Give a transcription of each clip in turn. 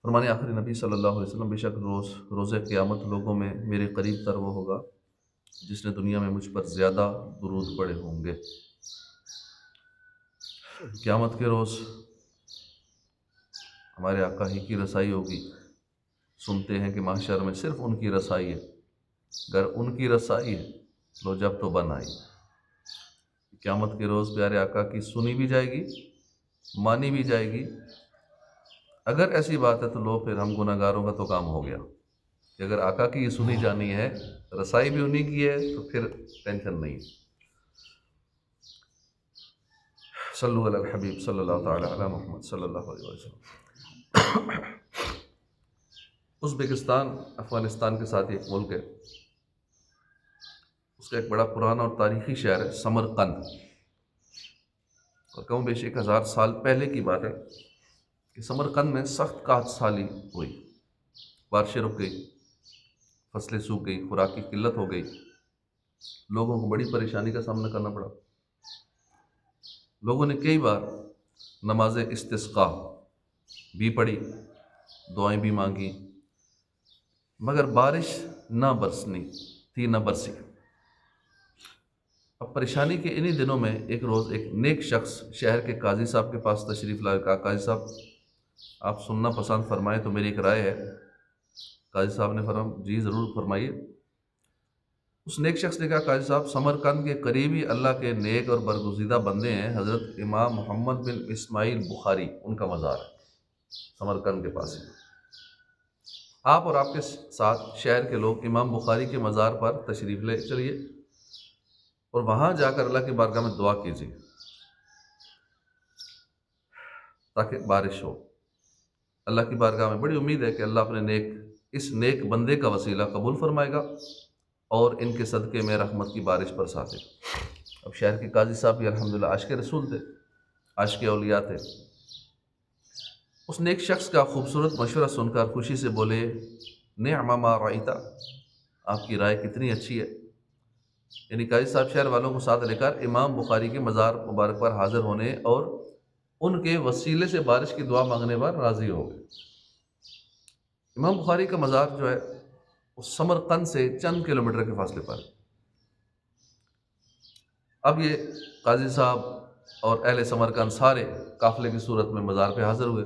فرمانے آخری نبی صلی اللہ علیہ وسلم، بے شک روز قیامت لوگوں میں میرے قریب تر وہ ہوگا جس نے دنیا میں مجھ پر زیادہ درود پڑے ہوں گے۔ قیامت کے روز ہمارے آقا ہی کی رسائی ہوگی۔ سنتے ہیں کہ محشر میں صرف ان کی رسائی ہے۔ اگر ان کی رسائی ہے لو جب تو بن آئی۔ قیامت کے روز پیارے آقا کی سنی بھی جائے گی، مانی بھی جائے گی۔ اگر ایسی بات ہے تو لو پھر ہم گناہ گاروں کا تو کام ہو گیا کہ اگر آقا کی یہ سنی جانی ہے، رسائی بھی انہی کی ہے، تو پھر ٹینشن نہیں۔ صلو علی الحبیب صلی اللہ تعالی علی محمد صلی اللہ علیہ وسلم۔ ازبکستان افغانستان کے ساتھ ایک ملک ہے، اس کا ایک بڑا پرانا اور تاریخی شہر ہے سمرقند، اور کم بیش 1000 سال پہلے کی بات ہے کہ سمرقند میں سخت قحط سالی ہوئی، بارشیں رک گئی، فصلیں سوکھ گئی، خوراک کی قلت ہو گئی، لوگوں کو بڑی پریشانی کا سامنا کرنا پڑا۔ لوگوں نے کئی بار نماز استسقاء بھی پڑھی، دعائیں بھی مانگی، مگر بارش نہ برسنی تھی، نہ برسی۔ اب پریشانی کے انہی دنوں میں ایک روز ایک نیک شخص شہر کے قاضی صاحب کے پاس تشریف لائے۔ کہا قاضی صاحب آپ سننا پسند فرمائیں تو میری ایک رائے ہے۔ قاضی صاحب نے فرمایا جی ضرور فرمائیے۔ اس نیک شخص نے کہا قاضی صاحب سمرقند کے قریبی اللہ کے نیک اور برگزیدہ بندے ہیں، حضرت امام محمد بن اسماعیل بخاری، ان کا مزار ہے سمرقند کے پاس ہی۔ آپ اور آپ کے ساتھ شہر کے لوگ امام بخاری کے مزار پر تشریف لے چلیے اور وہاں جا کر اللہ کی بارگاہ میں دعا کیجیے تاکہ بارش ہو۔ اللہ کی بارگاہ میں بڑی امید ہے کہ اللہ اپنے اس نیک بندے کا وسیلہ قبول فرمائے گا اور ان کے صدقے میں رحمت کی بارش برسا دے گا۔ اب شہر کے قاضی صاحب بھی الحمدللہ عاشق رسول تھے، عاشق اولیاء تھے۔ اس نیک شخص کا خوبصورت مشورہ سن کر خوشی سے بولے نعم ما رأیت، آپ کی رائے کتنی اچھی ہے۔ یعنی قاضی صاحب شہر والوں کو ساتھ لے کر امام بخاری کے مزار مبارک پر حاضر ہونے اور ان کے وسیلے سے بارش کی دعا مانگنے پر راضی ہو گئے۔ امام بخاری کا مزار جو ہے وہ سمرقند سے چند کلومیٹر کے فاصلے پر ہے۔ اب یہ قاضی صاحب اور اہل سمرقند سارے قافلے کی صورت میں مزار پہ حاضر ہوئے،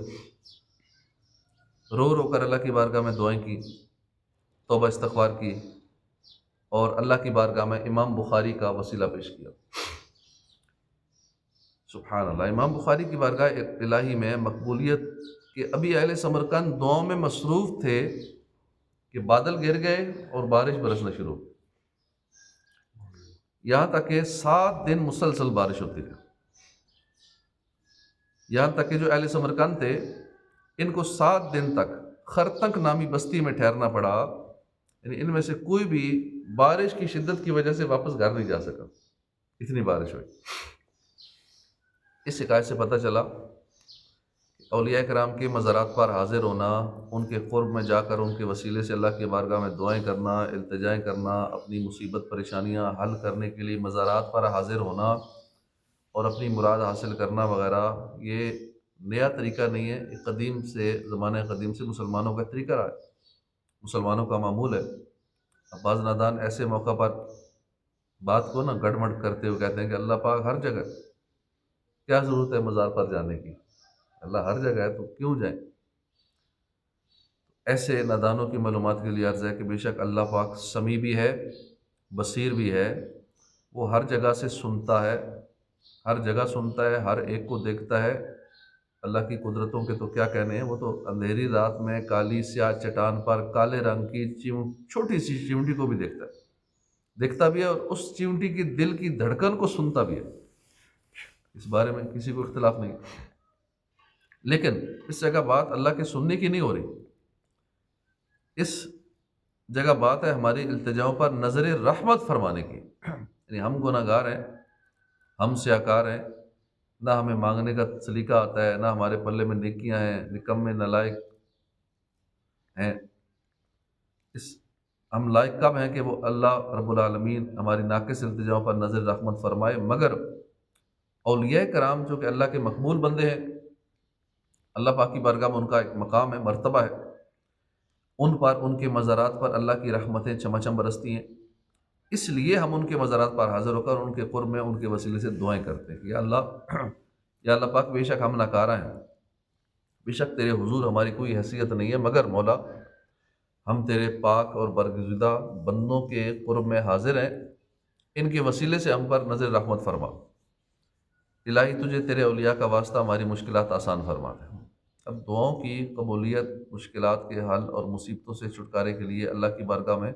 رو رو کر اللہ کی بارگاہ میں دعائیں کی، توبہ استغفار کی اور اللہ کی بارگاہ میں امام بخاری کا وسیلہ پیش کیا۔ سبحان اللہ، امام بخاری کی بارگاہ الہی میں مقبولیت کے ابھی اہل سمرقند دعاؤں میں مصروف تھے کہ بادل گر گئے اور بارش برسنا شروع ہوئی، یہاں تک کہ 7 دن مسلسل بارش ہوتی رہی۔ یہاں تک کہ جو اہل سمرقند تھے ان کو 7 دن تک خرتنک نامی بستی میں ٹھہرنا پڑا، یعنی ان میں سے کوئی بھی بارش کی شدت کی وجہ سے واپس گھر نہیں جا سکا، اتنی بارش ہوئی۔ اس حکایت سے پتہ چلا کہ اولیاء کرام کے مزارات پر حاضر ہونا، ان کے قرب میں جا کر ان کے وسیلے سے اللہ کی بارگاہ میں دعائیں کرنا، التجائیں کرنا، اپنی مصیبت پریشانیاں حل کرنے کے لیے مزارات پر حاضر ہونا اور اپنی مراد حاصل کرنا وغیرہ، یہ نیا طریقہ نہیں ہے، یہ قدیم سے زمانہ قدیم سے مسلمانوں کا طریقہ رہا ہے، مسلمانوں کا معمول ہے۔ اب بعض نادان ایسے موقع پر بات کو گڑمڑ کرتے ہوئے کہتے ہیں کہ اللہ پاک ہر جگہ، کیا ضرورت ہے مزار پر جانے کی، اللہ ہر جگہ ہے تو کیوں جائیں۔ ایسے نادانوں کی معلومات کے لیے عرض ہے کہ بے شک اللہ پاک سمیع بھی ہے، بصیر بھی ہے، وہ ہر جگہ سے سنتا ہے، ہر جگہ سنتا ہے، ہر ایک کو دیکھتا ہے۔ اللہ کی قدرتوں کے تو کیا کہنے ہیں، وہ تو اندھیری رات میں کالی سیاہ چٹان پر کالے رنگ کی چھوٹی سی چیونٹی کو بھی دیکھتا بھی ہے، اور اس چیونٹی کی دل کی دھڑکن کو سنتا بھی ہے۔ اس بارے میں کسی کو اختلاف نہیں، لیکن اس جگہ بات اللہ کے سننے کی نہیں ہو رہی، اس جگہ بات ہے ہماری التجاؤں پر نظر رحمت فرمانے کی۔ یعنی ہم گناہ گار ہیں، ہم سیاکار ہیں، نہ ہمیں مانگنے کا سلیقہ آتا ہے، نہ ہمارے پلے میں نیکیاں ہیں، نکمے نالائق ہیں۔ ہم لائق کب ہیں کہ وہ اللہ رب العالمین ہماری ناقص التجاؤں پر نظر رحمت فرمائے، مگر اولیاء کرام جو کہ اللہ کے مقبول بندے ہیں، اللہ پاک کی بارگاہ میں ان کا ایک مقام ہے، مرتبہ ہے، ان پر، ان کے مزارات پر اللہ کی رحمتیں چمچم برستی ہیں۔ اس لیے ہم ان کے مزارات پر حاضر ہو کر ان کے قرب میں ان کے وسیلے سے دعائیں کرتے ہیں کہ یا اللہ یا اللہ پاک، بے شک ہم ناکارہ ہیں، بے شک تیرے حضور ہماری کوئی حیثیت نہیں ہے، مگر مولا ہم تیرے پاک اور برگزیدہ بندوں کے قرب میں حاضر ہیں، ان کے وسیلے سے ہم پر نظر رحمت فرما۔ الہی تجھے تیرے اولیاء کا واسطہ ہماری مشکلات آسان فرما دے۔ اب دعاؤں کی قبولیت، مشکلات کے حل اور مصیبتوں سے چھٹکارے کے لیے اللہ کی بارگاہ میں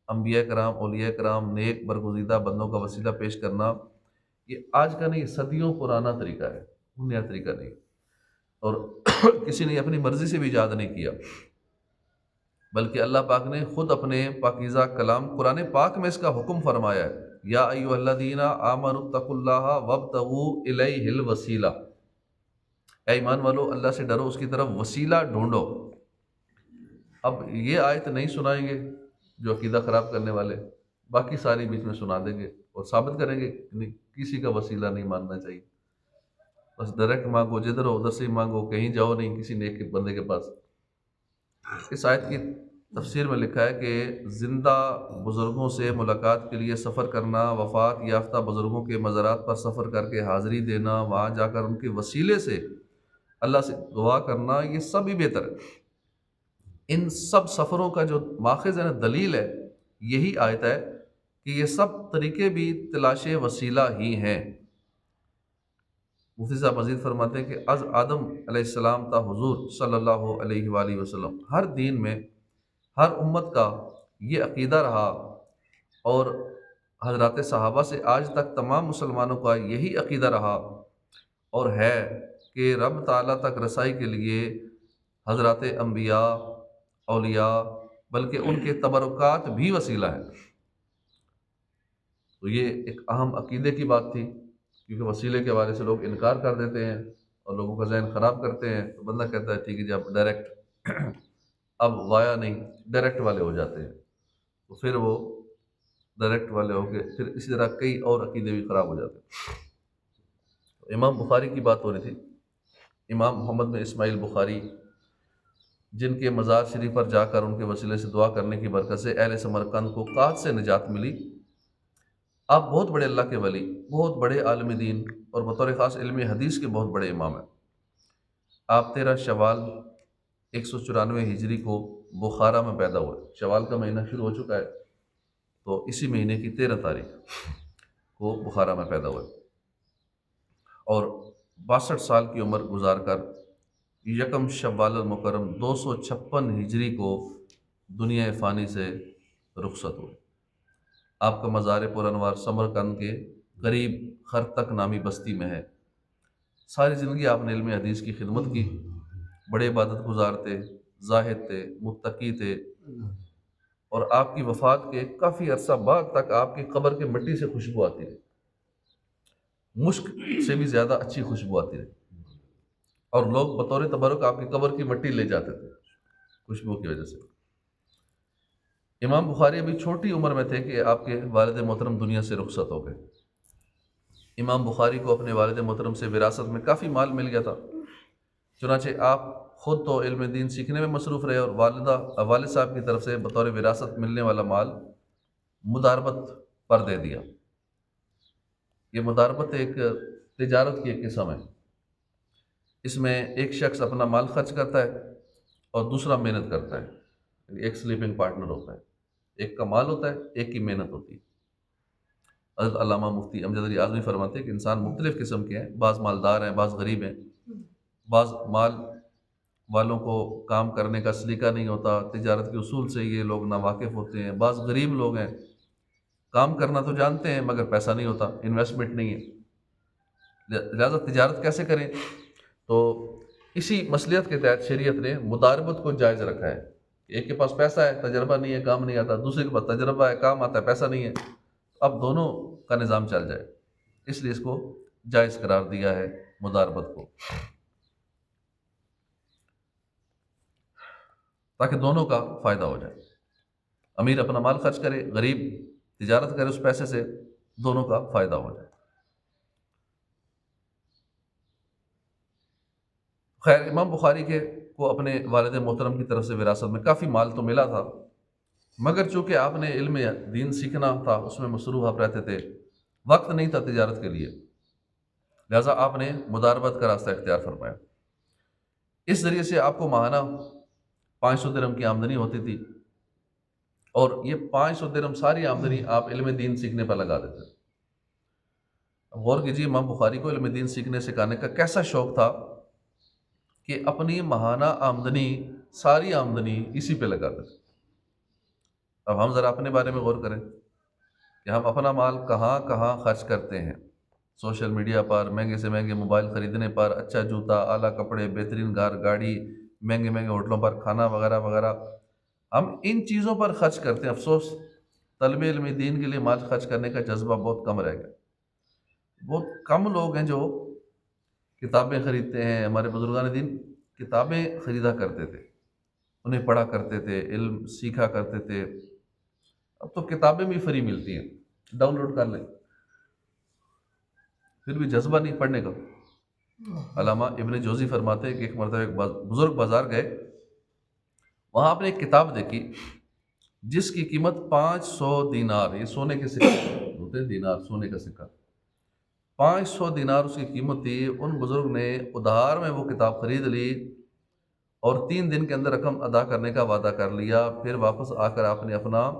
انبیاء کرام، اولیاء کرام، نیک برگزیدہ بندوں کا وسیلہ پیش کرنا، یہ آج کا نہیں، صدیوں پرانا طریقہ ہے، نیا طریقہ نہیں، اور کسی نے اپنی مرضی سے بھی ایجاد نہیں کیا، بلکہ اللہ پاک نے خود اپنے پاکیزہ کلام قرآن پاک میں اس کا حکم فرمایا ہے، یا ایھا الذین آمنوا اتقوا اللہ وابتغوا الیہ الوسیلہ، اے ایمان والو اللہ سے ڈرو، اس کی طرف وسیلہ ڈھونڈو۔ اب یہ آیت نہیں سنائیں گے جو عقیدہ خراب کرنے والے، باقی ساری بیچ میں سنا دیں گے اور ثابت کریں گے کہ نہیں، کسی کا وسیلہ نہیں ماننا چاہیے، بس ڈائریکٹ مانگو، جدھر ہو ادھر سے ہی مانگو، کہیں جاؤ نہیں کسی نیک بندے کے پاس۔ اس آیت کی تفسیر میں لکھا ہے کہ زندہ بزرگوں سے ملاقات کے لیے سفر کرنا، وفات یافتہ بزرگوں کے مزارات پر سفر کر کے حاضری دینا، وہاں جا کر ان کے وسیلے سے اللہ سے دعا کرنا، یہ سب ہی بہتر ہے۔ ان سب سفروں کا جو ماخذ ہے نا، دلیل ہے، یہی آیت ہے کہ یہ سب طریقے بھی تلاش وسیلہ ہی ہیں۔ مفتی صاحب مزید فرماتے ہیں کہ از آدم علیہ السلام تا حضور صلی اللہ علیہ وآلہ وسلم، ہر دین میں، ہر امت کا یہ عقیدہ رہا، اور حضرات صحابہ سے آج تک تمام مسلمانوں کا یہی عقیدہ رہا اور ہے کہ رب تعالیٰ تک رسائی کے لیے حضرات انبیاء، اولیاء، بلکہ ان کے تبرکات بھی وسیلہ ہے۔ تو یہ ایک اہم عقیدے کی بات تھی، کیونکہ وسیلے کے حوالے سے لوگ انکار کر دیتے ہیں اور لوگوں کا ذہن خراب کرتے ہیں، تو بندہ کہتا ہے ٹھیک ہے جی اب ڈائریکٹ اب وایا نہیں، ڈائریکٹ والے ہو جاتے ہیں، تو پھر وہ ڈائریکٹ والے ہو کے پھر اسی طرح کئی اور عقیدے بھی خراب ہو جاتے ہیں۔ امام بخاری کی بات ہو رہی تھی، امام محمد بن اسماعیل بخاری، جن کے مزار شریف پر جا کر ان کے وسیلے سے دعا کرنے کی برکت سے اہل سمرقند کو قحط سے نجات ملی۔ آپ بہت بڑے اللہ کے ولی، بہت بڑے عالم دین، اور بطور خاص علم حدیث کے بہت بڑے امام ہیں۔ آپ 13 شوال 194 ہجری کو بخارا میں پیدا ہوئے۔ شوال کا مہینہ شروع ہو چکا ہے، تو اسی مہینے کی 13 تاریخ کو بخارا میں پیدا ہوئے، اور 62 سال کی عمر گزار کر یکم شوال المکرم 256 ہجری کو دنیا فانی سے رخصت ہوئے۔ آپ کا مزار پر انوار سمرقند کے قریب خرتک نامی بستی میں ہے۔ ساری زندگی آپ نے علم حدیث کی خدمت کی، بڑے عبادت گزار تھے، زاہد تھے، متقی تھے، اور آپ کی وفات کے کافی عرصہ بعد تک آپ کی قبر کے مٹی سے خوشبو آتی رہی، مشک سے بھی زیادہ اچھی خوشبو آتی رہی، اور لوگ بطور تبرک آپ کی قبر کی مٹی لے جاتے تھے خوشبو کی وجہ سے۔ امام بخاری ابھی چھوٹی عمر میں تھے کہ آپ کے والد محترم دنیا سے رخصت ہو گئے۔ امام بخاری کو اپنے والد محترم سے وراثت میں کافی مال مل گیا تھا، چنانچہ آپ خود تو علم دین سیکھنے میں مصروف رہے، اور والد صاحب کی طرف سے بطور وراثت ملنے والا مال مداربت پر دے دیا۔ یہ مداربت ایک تجارت کی ایک قسم ہے، اس میں ایک شخص اپنا مال خرچ کرتا ہے اور دوسرا محنت کرتا ہے، ایک سلیپنگ پارٹنر ہوتا ہے، ایک کا مال ہوتا ہے، ایک کی محنت ہوتی ہے۔ حضرت علامہ مفتی امجد علی اعظمی فرماتے ہیں کہ انسان مختلف قسم کے ہیں، بعض مالدار ہیں، بعض غریب ہیں، بعض مال والوں کو کام کرنے کا سلیقہ نہیں ہوتا، تجارت کے اصول سے یہ لوگ ناواقف ہوتے ہیں، بعض غریب لوگ ہیں، کام کرنا تو جانتے ہیں مگر پیسہ نہیں ہوتا، انویسٹمنٹ نہیں ہے، لہذا تجارت کیسے کریں؟ تو اسی مصلحت کے تحت شریعت نے مداربت کو جائز رکھا ہے۔ ایک کے پاس پیسہ ہے، تجربہ نہیں ہے، کام نہیں آتا، دوسرے کے پاس تجربہ ہے، کام آتا ہے، پیسہ نہیں ہے، اب دونوں کا نظام چل جائے، اس لیے اس کو جائز قرار دیا ہے مداربت کو، تاکہ دونوں کا فائدہ ہو جائے، امیر اپنا مال خرچ کرے، غریب تجارت کرے اس پیسے سے، دونوں کا فائدہ ہو جائے۔ خیر امام بخاری کے کو اپنے والد محترم کی طرف سے وراثت میں کافی مال تو ملا تھا، مگر چونکہ آپ نے علم دین سیکھنا تھا، اس میں مصروف آپ رہتے تھے، وقت نہیں تھا تجارت کے لیے، لہٰذا آپ نے مداربت کا راستہ اختیار فرمایا۔ اس ذریعے سے آپ کو ماہانہ 500 درہم کی آمدنی ہوتی تھی، اور یہ 500 درہم ساری آمدنی آپ علم دین سیکھنے پر لگا دیتے تھے۔ اب غور کیجیے امام بخاری کو علم دین سیکھنے سکھانے کا کیسا شوق تھا کہ اپنی ماہانہ آمدنی ساری آمدنی اسی پہ لگاتے تھے۔ اب ہم ذرا اپنے بارے میں غور کریں کہ ہم اپنا مال کہاں کہاں خرچ کرتے ہیں، سوشل میڈیا پر، مہنگے سے مہنگے موبائل خریدنے پر، اچھا جوتا، اعلیٰ کپڑے، بہترین گاڑی، مہنگے مہنگے ہوٹلوں پر کھانا وغیرہ وغیرہ، ہم ان چیزوں پر خرچ کرتے ہیں۔ افسوس طلب علم دین کے لیے مال خرچ کرنے کا جذبہ بہت کم رہ گیا۔ بہت کم لوگ ہیں جو کتابیں خریدتے ہیں۔ ہمارے بزرگان دین کتابیں خریدا کرتے تھے، انہیں پڑھا کرتے تھے، علم سیکھا کرتے تھے۔ اب تو کتابیں بھی فری ملتی ہیں، ڈاؤن لوڈ کر لیں، پھر بھی جذبہ نہیں پڑھنے کا۔ علامہ ابن جوزی فرماتے ہیں کہ ایک مرتبہ ایک بزرگ بازار گئے، وہاں آپ نے ایک کتاب دیکھی جس کی قیمت 500 دینار، یہ سونے کے سکے ہوتے ہیں، دینار سونے کا سکہ، 500 دینار اس کی قیمت تھی۔ ان بزرگ نے ادھار میں وہ کتاب خرید لی اور 3 دن کے اندر رقم ادا کرنے کا وعدہ کر لیا، پھر واپس آ کر آپ نے اپنا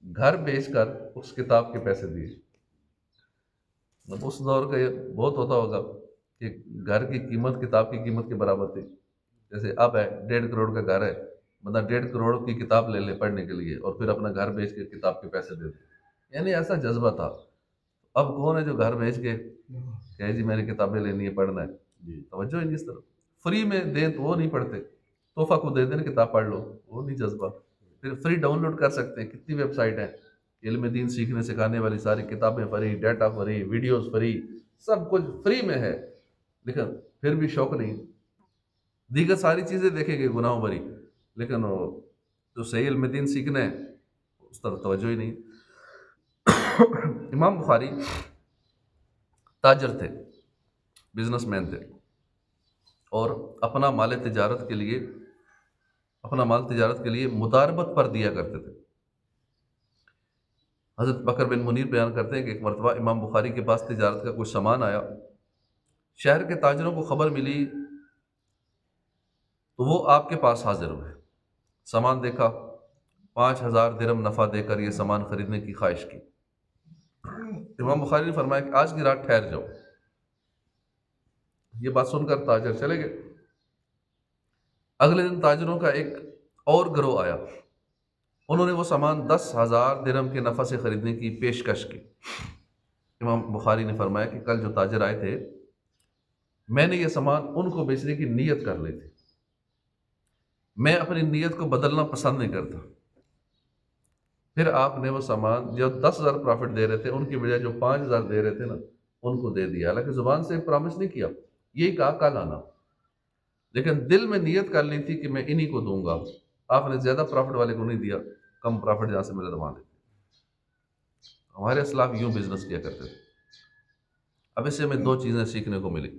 گھر بیچ کر اس کتاب کے پیسے دیے۔ اس دور کا یہ بہت ہوتا ہوگا کہ گھر کی قیمت کتاب کی قیمت کے برابر تھی۔ جیسے اب ہے 1.5 کروڑ کا گھر ہے، بندہ 1.5 کروڑ کی کتاب لے لے پڑھنے کے لیے اور پھر اپنا گھر بیچ کے کتاب کے پیسے دے دے، یعنی ایسا جذبہ تھا۔ اب کون ہے جو گھر بیچ کے کہ جی میں نے کتابیں لینی ہے، پڑھنا ہے؟ توجہ ہی نہیں اس طرف۔ فری میں دیں تو وہ نہیں پڑھتے، تحفہ کو دے دیں کتاب پڑھ لو، وہ نہیں جذبہ۔ پھر فری ڈاؤن لوڈ کر سکتے ہیں، کتنی ویب سائٹ ہیں علم دین سیکھنے سکھانے والی، ساری کتابیں free, data free, videos free, سب کچھ فری میں ہے، لیکن پھر بھی شوق نہیں۔ دیگر ساری چیزیں دیکھیں گے گناہوں بھری، لیکن جو صحیح علم دین سیکھنا ہے اس طرف توجہ ہی نہیں۔ امام بخاری تاجر تھے، بزنس مین تھے، اور اپنا مال تجارت کے لیے مداربت پر دیا کرتے تھے۔ حضرت بکر بن منیر بیان کرتے ہیں کہ ایک مرتبہ امام بخاری کے پاس تجارت کا کچھ سامان آیا، شہر کے تاجروں کو خبر ملی تو وہ آپ کے پاس حاضر ہوئے، سامان دیکھا، 5000 درہم نفع دے کر یہ سامان خریدنے کی خواہش کی۔ امام بخاری نے فرمایا کہ آج کی رات ٹھہر جاؤ۔ یہ بات سن کر تاجر چلے گئے۔ اگلے دن تاجروں کا ایک اور گروہ آیا، انہوں نے وہ سامان 10,000 درہم کے نفع سے خریدنے کی پیشکش کی۔ امام بخاری نے فرمایا کہ کل جو تاجر آئے تھے، میں نے یہ سامان ان کو بیچنے کی نیت کر لی تھی، میں اپنی نیت کو بدلنا پسند نہیں کرتا۔ پھر آپ نے وہ سامان جو 10,000 پروفٹ دے رہے تھے ان کی بجائے جو 5,000 دے رہے تھے نا، ان کو دے دیا۔ حالانکہ زبان سے پرامس نہیں کیا، یہی کہا کل آنا، لیکن دل میں نیت کر لی تھی کہ میں انہی کو دوں گا۔ آپ نے زیادہ پروفٹ والے کو نہیں دیا، کم پروفٹ جہاں سے ملے دبا دے۔ ہمارے اسلاف یوں بزنس کیا کرتے تھے۔ اب اس سے ہمیں 2 چیزیں سیکھنے کو ملی۔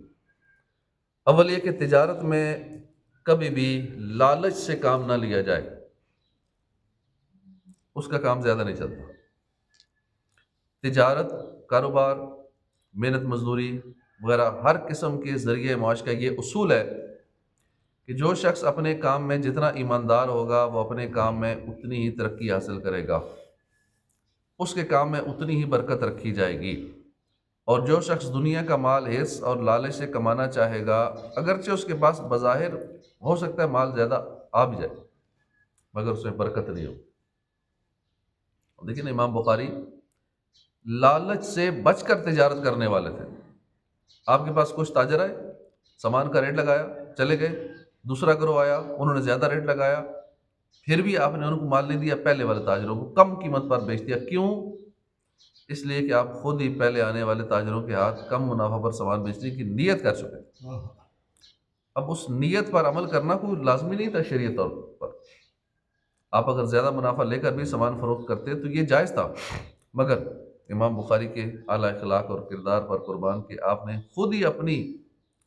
اول یہ کہ تجارت میں کبھی بھی لالچ سے کام نہ لیا جائے، اس کا کام زیادہ نہیں چلتا۔ تجارت، کاروبار، محنت مزدوری وغیرہ ہر قسم کے ذریعے معاش کا یہ اصول ہے کہ جو شخص اپنے کام میں جتنا ایماندار ہوگا وہ اپنے کام میں اتنی ہی ترقی حاصل کرے گا، اس کے کام میں اتنی ہی برکت رکھی جائے گی۔ اور جو شخص دنیا کا مال حرص اور لالچ سے کمانا چاہے گا، اگرچہ اس کے پاس بظاہر ہو سکتا ہے مال زیادہ آ بھی جائے، مگر اس میں برکت نہیں ہو۔ لیکن امام بخاری لالچ سے بچ کر تجارت کرنے والے تھے۔ آپ کے پاس کچھ تاجر آئے، سامان کا ریٹ لگایا، چلے گئے۔ دوسرا گروہ آیا، انہوں نے زیادہ ریٹ لگایا، پھر بھی آپ نے ان کو مال نہیں دیا، پہلے والے تاجروں کو کم قیمت پر بیچ دیا۔ کیوں؟ اس لیے کہ آپ خود ہی پہلے آنے والے تاجروں کے ہاتھ کم منافع پر سامان بیچنے کی نیت کر چکے۔ اب اس نیت پر عمل کرنا کوئی لازمی نہیں تھا شریعت طور پر۔ آپ اگر زیادہ منافع لے کر بھی سامان فروخت کرتے تو یہ جائز تھا، مگر امام بخاری کے اعلیٰ اخلاق اور کردار پر قربان کہ آپ نے خود ہی اپنی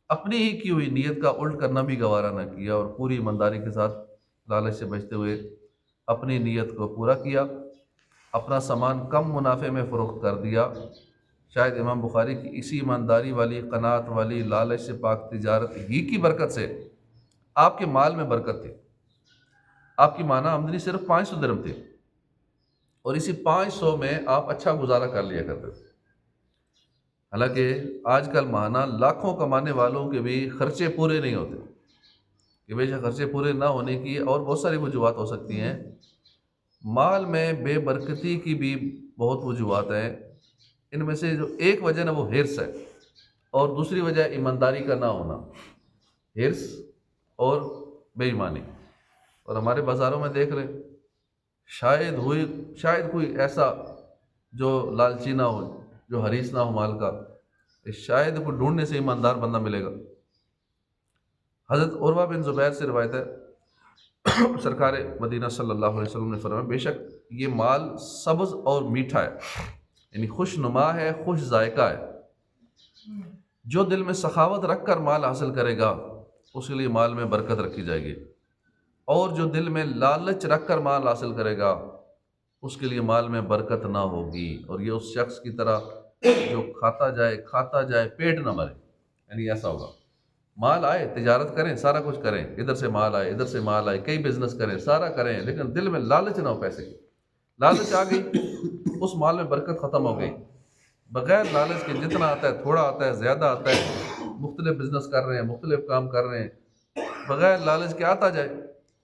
اپنی ہی کی ہوئی نیت کا الٹ کرنا بھی گوارا نہ کیا، اور پوری ایمانداری کے ساتھ لالچ سے بچتے ہوئے اپنی نیت کو پورا کیا، اپنا سامان کم منافع میں فروخت کر دیا۔ شاید امام بخاری کی اسی ایمانداری والی، قناعت والی، لالچ سے پاک تجارت ہی کی برکت سے آپ کے مال میں برکت تھی۔ آپ کی ماہانہ آمدنی صرف 500 درہم تھی، اور اسی 500 میں آپ اچھا گزارا کر لیا کرتے تھے۔ حالانکہ آج کل ماہانہ لاکھوں کمانے والوں کے بھی خرچے پورے نہیں ہوتے، کہ بے شک خرچے پورے نہ ہونے کی اور بہت ساری وجوہات ہو سکتی ہیں۔ مال میں بے برکتی کی بھی بہت وجوہات ہیں، ان میں سے جو ایک وجہ نا وہ حرص ہے، اور دوسری وجہ ایمانداری کا نہ ہونا، حرص اور بے ایمانی۔ اور ہمارے بازاروں میں دیکھ رہے ہیں، شاید کوئی ایسا جو لالچی نہ ہو، جو حریص نہ ہو مال کا، شاید کوئی ڈھونڈنے سے ایماندار بندہ ملے گا۔ حضرت عروہ بن زبیر سے روایت ہے، سرکار مدینہ صلی اللہ علیہ وسلم نے فرمایا، بے شک یہ مال سبز اور میٹھا ہے، یعنی خوش نما ہے، خوش ذائقہ ہے۔ جو دل میں سخاوت رکھ کر مال حاصل کرے گا اس کے لیے مال میں برکت رکھی جائے گی، اور جو دل میں لالچ رکھ کر مال حاصل کرے گا اس کے لیے مال میں برکت نہ ہوگی۔ اور یہ اس شخص کی طرح جو کھاتا جائے پیٹ نہ مرے، یعنی ایسا ہوگا۔ مال آئے، تجارت کریں، سارا کچھ کریں، ادھر سے مال آئے، ادھر سے مال آئے، کئی بزنس کریں، سارا کریں، لیکن دل میں لالچ نہ ہو پیسے کی۔ لالچ آ گئی، اس مال میں برکت ختم ہو گئی۔ بغیر لالچ کے جتنا آتا ہے، تھوڑا آتا ہے، زیادہ آتا ہے، مختلف بزنس کر رہے ہیں، مختلف کام کر رہے ہیں، بغیر لالچ کے آتا جائے۔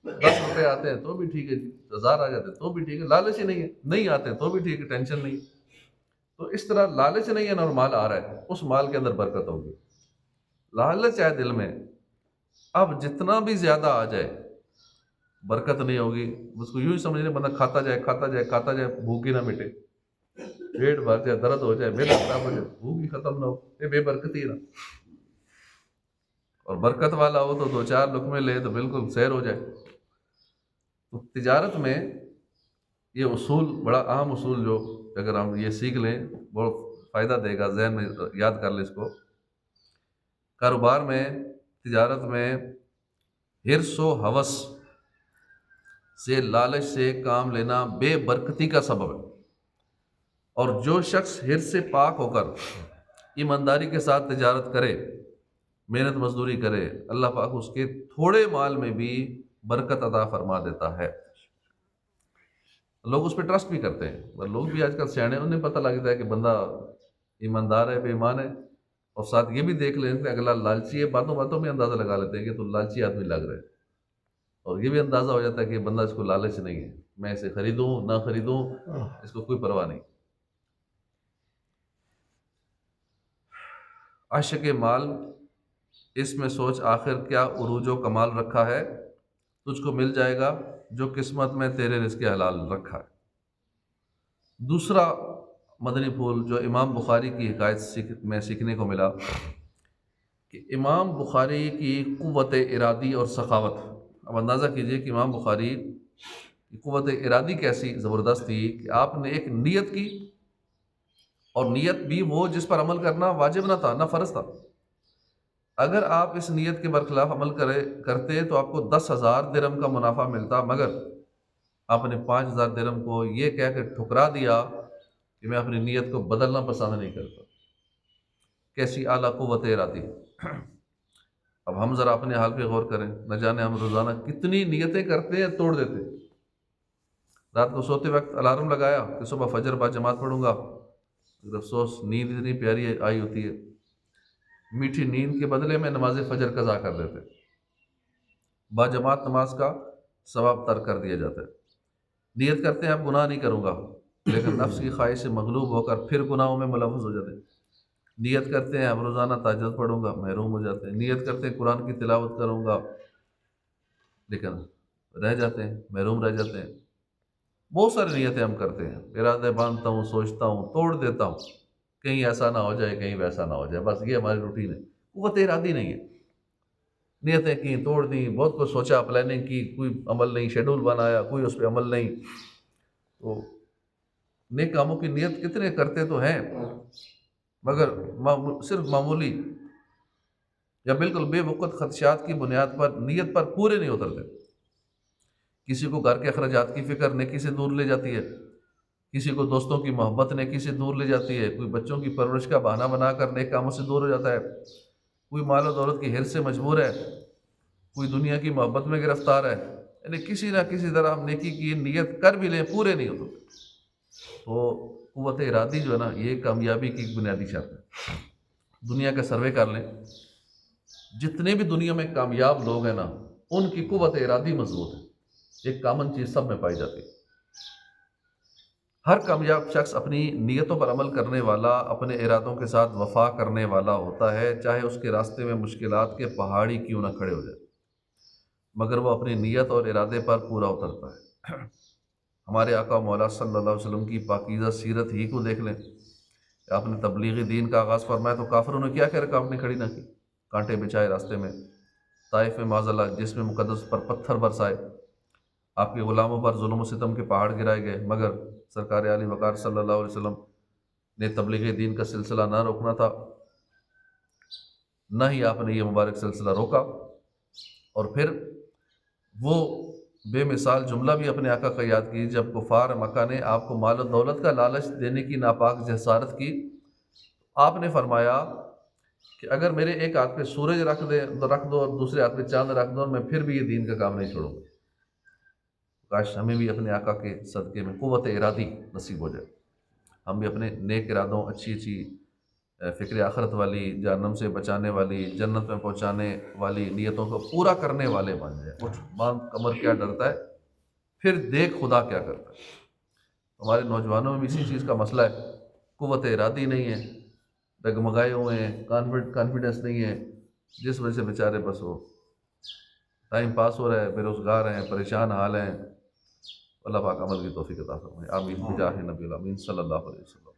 10 روپے آتے ہیں تو بھی ٹھیک ہے جی، 1000 آ جاتے ہیں تو بھی ٹھیک ہے، لالچ ہی نہیں ہے، نہیں آتے ہیں تو بھی ٹھیک ہے، ٹینشن نہیں۔ تو اس طرح لالچ نہیں ہے نا، اور مال آ رہا ہے، اس مال کے اندر برکت ہوگی۔ لالچ ہے دل میں، اب جتنا بھی زیادہ آ جائے برکت نہیں ہوگی۔ اس کو یوں ہی سمجھنے، بندہ کھاتا جائے کھاتا جائے کھاتا جائے، بھوک ہی نہ مٹے، پیٹ بھر جائے، درد ہو جائے، میرا خراب ہو جائے، بھوک ہی ختم نہ ہو، یہ بے برکتی ہے نا۔ اور برکت والا ہو تو 2 4 لقمے لے تو بالکل سیر ہو جائے۔ تو تجارت میں یہ اصول بڑا اہم اصول، جو اگر ہم یہ سیکھ لیں بہت فائدہ دے گا، ذہن میں یاد کر لیں اس کو۔ کاروبار میں، تجارت میں حرص و ہوس سے، لالچ سے کام لینا بے برکتی کا سبب ہے، اور جو شخص حرص سے پاک ہو کر ایمانداری کے ساتھ تجارت کرے، محنت مزدوری کرے، اللہ پاک اس کے تھوڑے مال میں بھی برکت عطا فرما دیتا ہے۔ لوگ اس پہ ٹرسٹ بھی کرتے ہیں، اور لوگ بھی آج کل سیانے، انہیں پتہ لگتا ہے کہ بندہ ایماندار ہے، بے ایمان ہے، اور ساتھ یہ بھی دیکھ لیں کہ اگلا لالچی ہے، باتوں باتوں میں اندازہ لگا لیتے ہیں کہ تو لالچی آدمی لگ رہا ہے، اور یہ بھی اندازہ ہو جاتا ہے کہ بندہ اس کو لالچ نہیں ہے، میں اسے خریدوں نہ خریدوں اس کو کوئی پرواہ نہیں۔ عاشق مال، اس میں سوچ آخر کیا عروج و کمال رکھا ہے، تجھ کو مل جائے گا جو قسمت میں تیرے رزق حلال رکھا ہے۔ دوسرا مدنی پھول جو امام بخاری کی حکایت میں سیکھنے کو ملا، کہ امام بخاری کی قوت ارادی اور سخاوت۔ اب اندازہ کیجئے کہ امام بخاری کی قوت ارادی کیسی زبردست تھی، کہ آپ نے ایک نیت کی، اور نیت بھی وہ جس پر عمل کرنا واجب نہ تھا، نہ فرض تھا۔ اگر آپ اس نیت کے برخلاف عمل کرتے تو آپ کو 10,000 درہم کا منافع ملتا، مگر آپ نے 5,000 درہم کو یہ کہہ کے ٹھکرا دیا کہ میں اپنی نیت کو بدلنا پسند نہیں کرتا۔ کیسی اعلیٰ قوت ارادی۔ اب ہم ذرا اپنے حال پہ غور کریں، نہ جانے ہم روزانہ کتنی نیتیں کرتے ہیں، توڑ دیتے ہیں۔ رات کو سوتے وقت الارم لگایا کہ صبح فجر با جماعت پڑھوں گا، مگر افسوس نیند اتنی پیاری آئی ہوتی ہے، میٹھی نیند کے بدلے میں نماز فجر قضا کر دیتے، با جماعت نماز کا ثواب ترک کر دیا جاتا ہے۔ نیت کرتے ہیں اب گناہ نہیں کروں گا، لیکن نفس کی خواہش سے مغلوب ہو کر پھر گناہوں میں ملوث ہو جاتے ہیں۔ نیت کرتے ہیں اب روزانہ تہجد پڑھوں گا، محروم ہو جاتے ہیں۔ نیت کرتے ہیں قرآن کی تلاوت کروں گا، لیکن رہ جاتے ہیں، محروم رہ جاتے ہیں۔ بہت ساری نیتیں ہم کرتے ہیں، ارادے باندھتا ہوں، سوچتا ہوں، توڑ دیتا ہوں، کہیں ایسا نہ ہو جائے، کہیں ویسا نہ ہو جائے، بس یہ ہماری روٹین ہے۔ قوت ارادی نہیں ہے، نیتیں کی، توڑ دیں، بہت کچھ سوچا، پلاننگ کی، کوئی عمل نہیں، شیڈول بنایا، کوئی اس پہ عمل نہیں۔ تو نیک کاموں کی نیت کتنے کرتے تو ہیں، مگر صرف معمولی یا بالکل بے وقت خدشات کی بنیاد پر نیت پر پورے نہیں اترتے۔ کسی کو گھر کے اخراجات کی فکر نیکی سے دور لے جاتی ہے، کسی کو دوستوں کی محبت نیکی سے دور لے جاتی ہے، کوئی بچوں کی پرورش کا بہانہ بنا کر نیک کاموں سے دور ہو جاتا ہے، کوئی مال و دولت کی حرص سے مجبور ہے، کوئی دنیا کی محبت میں گرفتار ہے، یعنی کسی نہ کسی طرح ہم نیکی کی نیت کر بھی لیں پورے نہیں ہوتے۔ تو قوت ارادی جو ہے نا یہ کامیابی کی ایک بنیادی شرط ہے۔ دنیا کا سروے کر لیں، جتنے بھی دنیا میں کامیاب لوگ ہیں نا ان کی قوت ارادی مضبوط ہے، ایک کامن چیز سب میں پائی جاتی ہے۔ ہر کامیاب شخص اپنی نیتوں پر عمل کرنے والا، اپنے ارادوں کے ساتھ وفا کرنے والا ہوتا ہے، چاہے اس کے راستے میں مشکلات کے پہاڑی کیوں نہ کھڑے ہو جائے، مگر وہ اپنی نیت اور ارادے پر پورا اترتا ہے۔ ہمارے آقا مولا صلی اللہ علیہ وسلم کی پاکیزہ سیرت ہی کو دیکھ لیں، آپ نے تبلیغی دین کا آغاز فرمایا تو کافروں نے کیا کیا رکاوٹیں کھڑی نہ کی، کانٹے بچھائے راستے میں، طائف میں معاذ اللہ جس میں مقدس پر پتھر برسائے، آپ کے غلاموں پر ظلم و ستم کے پہاڑ گرائے گئے، مگر سرکار عالی وقار صلی اللہ علیہ وسلم نے تبلیغ دین کا سلسلہ نہ روکنا تھا، نہ ہی آپ نے یہ مبارک سلسلہ روکا، اور پھر وہ بے مثال جملہ بھی اپنے آقا کا یاد کی جب کفار مکہ نے آپ کو مال و دولت کا لالچ دینے کی ناپاک جسارت کی، آپ نے فرمایا کہ اگر میرے ایک ہاتھ پہ سورج رکھ دو اور دوسرے ہاتھ پہ چاند رکھ دو، میں پھر بھی یہ دین کا کام نہیں چھوڑوں گا۔ کاش ہمیں بھی اپنے آقا کے صدقے میں قوت ارادی نصیب ہو جائے، ہم بھی اپنے نیک ارادوں، اچھی اچھی فکر آخرت والی، جہنم سے بچانے والی، جنت میں پہنچانے والی نیتوں کو پورا کرنے والے بن جائیں۔ اٹھ باندھ کمر کیا ڈرتا ہے، پھر دیکھ خدا کیا کرتا ہے۔ ہمارے نوجوانوں میں بھی اسی چیز کا مسئلہ ہے، قوت ارادی نہیں ہے، ڈگمگائے ہوئے ہیں، کانفیڈنس نہیں ہے، جس وجہ سے بیچارے بس وہ ٹائم پاس ہو رہا ہے، بے روزگار ہیں، پریشان حال ہیں۔ اللہ پاک عمل کی توفیق عطا فرمائے، آمین بجاہ نبی الامین صلی اللہ علیہ وسلم۔